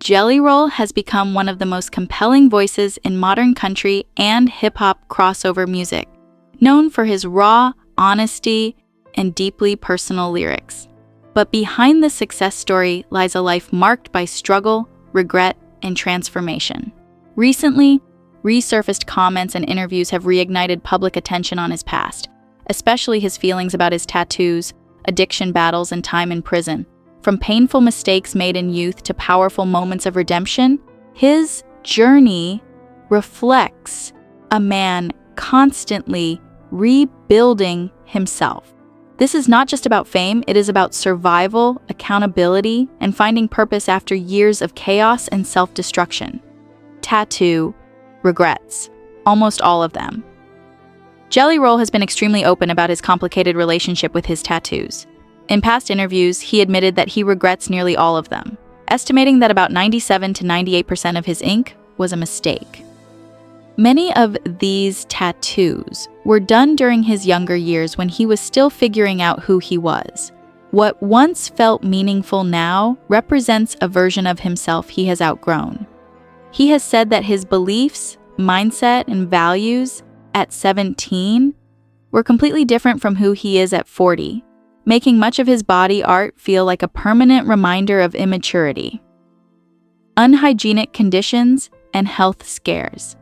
Jelly Roll has become one of the most compelling voices in modern country and hip-hop crossover music, known for his raw honesty and deeply personal lyrics. But behind the success story lies a life marked by struggle, regret, and transformation. Recently, resurfaced comments and interviews have reignited public attention on his past, especially his feelings about his tattoos, addiction battles, and time in prison. From painful mistakes made in youth to powerful moments of redemption, his journey reflects a man constantly rebuilding himself. This is not just about fame, it is about survival, accountability, and finding purpose after years of chaos and self-destruction. Tattoo regrets, almost all of them. Jelly Roll has been extremely open about his complicated relationship with his tattoos. In past interviews, he admitted that he regrets nearly all of them, estimating that about 97 to 98% of his ink was a mistake. Many of these tattoos were done during his younger years when he was still figuring out who he was. What once felt meaningful now represents a version of himself he has outgrown. He has said that his beliefs, mindset, and values at 17 were completely different from who he is at 40, making much of his body art feel like a permanent reminder of immaturity. Unhygienic conditions and health scares.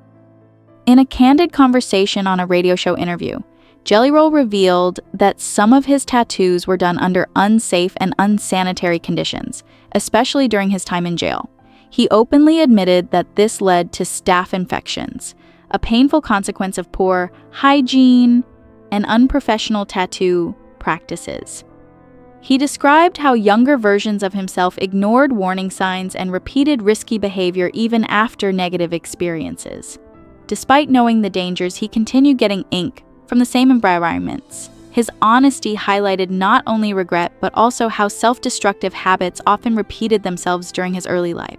In a candid conversation on a radio show interview, Jelly Roll revealed that some of his tattoos were done under unsafe and unsanitary conditions, especially during his time in jail. He openly admitted that this led to staph infections, a painful consequence of poor hygiene and unprofessional tattoo practices. He described how younger versions of himself ignored warning signs and repeated risky behavior even after negative experiences. Despite knowing the dangers, he continued getting ink from the same environments. His honesty highlighted not only regret, but also how self-destructive habits often repeated themselves during his early life.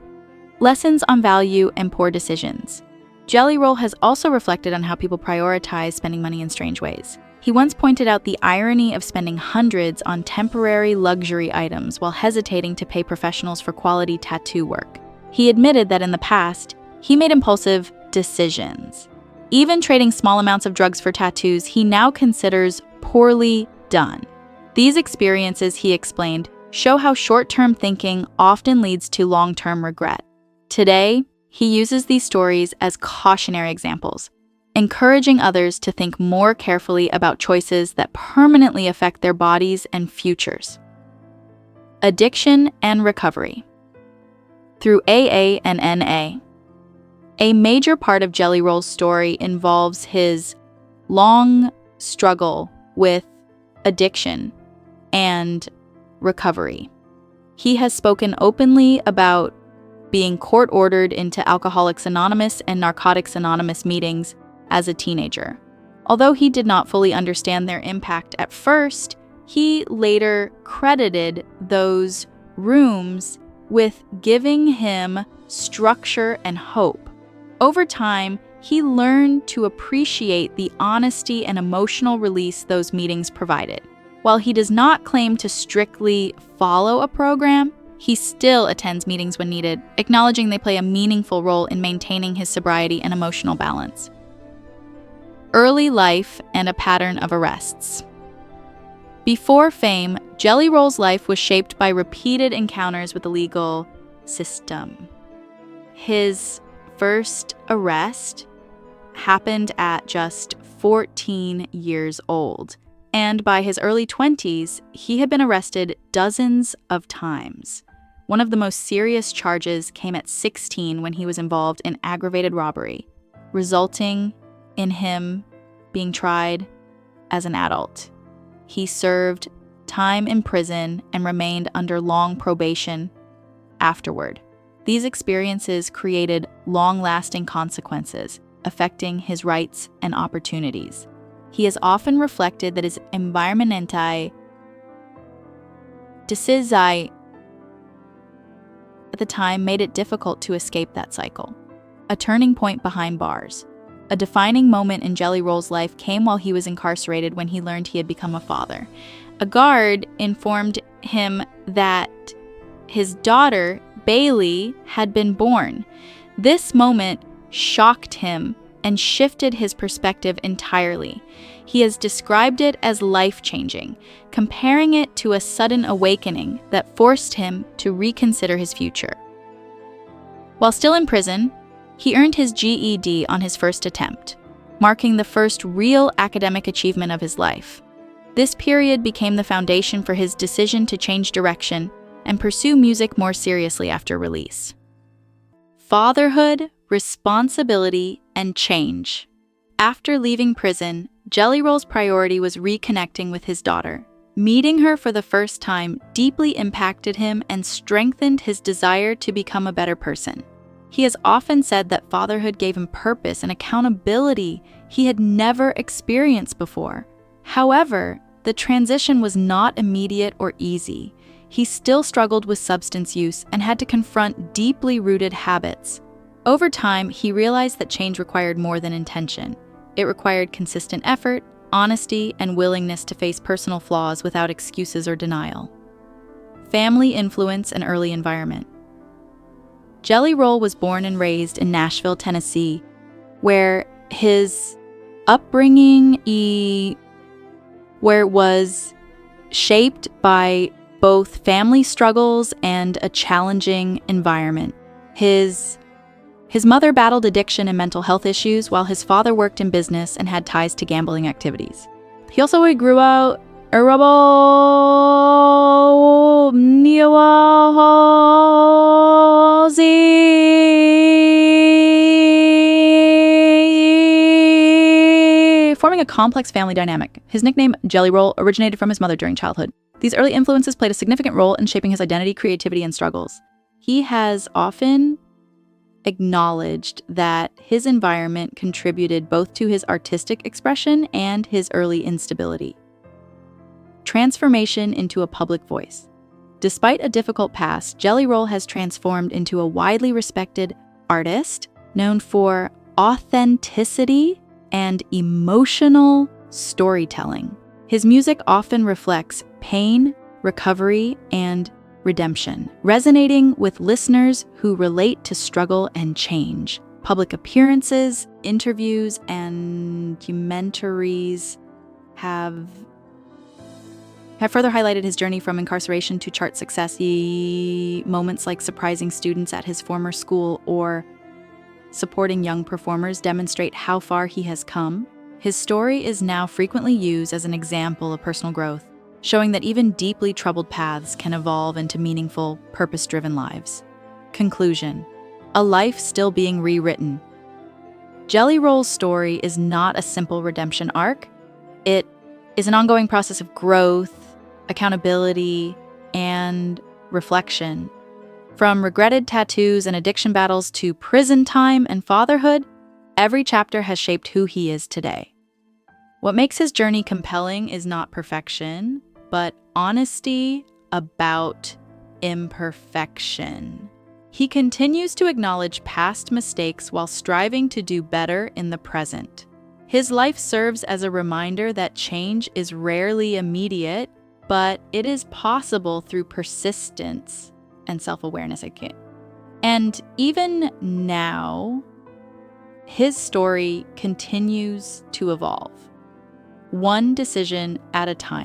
Lessons on value and poor decisions. Jelly Roll has also reflected on how people prioritize spending money in strange ways. He once pointed out the irony of spending hundreds on temporary luxury items while hesitating to pay professionals for quality tattoo work. He admitted that in the past, he made impulsive decisions. Even trading small amounts of drugs for tattoos, he now considers poorly done. These experiences, he explained, show how short-term thinking often leads to long-term regret. Today, he uses these stories as cautionary examples, encouraging others to think more carefully about choices that permanently affect their bodies and futures. Addiction and recovery. Through AA and NA. A major part of Jelly Roll's story involves his long struggle with addiction and recovery. He has spoken openly about being court-ordered into Alcoholics Anonymous and Narcotics Anonymous meetings as a teenager. Although he did not fully understand their impact at first, he later credited those rooms with giving him structure and hope. Over time, he learned to appreciate the honesty and emotional release those meetings provided. While he does not claim to strictly follow a program, he still attends meetings when needed, acknowledging they play a meaningful role in maintaining his sobriety and emotional balance. Early life and a pattern of arrests. Before fame, Jelly Roll's life was shaped by repeated encounters with the legal system. His first arrest happened at just 14 years old, and by his early 20s, he had been arrested dozens of times. One of the most serious charges came at 16 when he was involved in aggravated robbery, resulting in him being tried as an adult. He served time in prison and remained under long probation afterward. These experiences created long-lasting consequences, affecting his rights and opportunities. He has often reflected that his environmental decisions at the time made it difficult to escape that cycle. A turning point behind bars. A defining moment in Jelly Roll's life came while he was incarcerated when he learned he had become a father. A guard informed him that his daughter Bailey had been born. This moment shocked him and shifted his perspective entirely. He has described it as life-changing, comparing it to a sudden awakening that forced him to reconsider his future. While still in prison, he earned his GED on his first attempt, marking the first real academic achievement of his life. This period became the foundation for his decision to change direction and pursue music more seriously after release. Fatherhood, responsibility, and change. After leaving prison, Jelly Roll's priority was reconnecting with his daughter. Meeting her for the first time deeply impacted him and strengthened his desire to become a better person. He has often said that fatherhood gave him purpose and accountability he had never experienced before. However, the transition was not immediate or easy. He still struggled with substance use and had to confront deeply rooted habits. Over time, he realized that change required more than intention. It required consistent effort, honesty, and willingness to face personal flaws without excuses or denial. Family influence and early environment. Jelly Roll was born and raised in Nashville, Tennessee, where his upbringing was shaped by both family struggles and a challenging environment. His mother battled addiction and mental health issues, while his father worked in business and had ties to gambling activities. He also grew out forming a complex family dynamic. His nickname, Jelly Roll, originated from his mother during childhood. These early influences played a significant role in shaping his identity, creativity, and struggles. He has often acknowledged that his environment contributed both to his artistic expression and his early instability. Transformation into a public voice. Despite a difficult past, Jelly Roll has transformed into a widely respected artist known for authenticity and emotional storytelling. His music often reflects pain, recovery, and redemption, resonating with listeners who relate to struggle and change. Public appearances, interviews, and documentaries have further highlighted his journey from incarceration to chart success. Moments like surprising students at his former school or supporting young performers demonstrate how far he has come. His story is now frequently used as an example of personal growth, showing that even deeply troubled paths can evolve into meaningful, purpose-driven lives. Conclusion: a life still being rewritten. Jelly Roll's story is not a simple redemption arc. It is an ongoing process of growth, accountability, and reflection. From regretted tattoos and addiction battles to prison time and fatherhood, every chapter has shaped who he is today. What makes his journey compelling is not perfection, but honesty about imperfection. He continues to acknowledge past mistakes while striving to do better in the present. His life serves as a reminder that change is rarely immediate, but it is possible through persistence and self-awareness. And even now, his story continues to evolve, one decision at a time.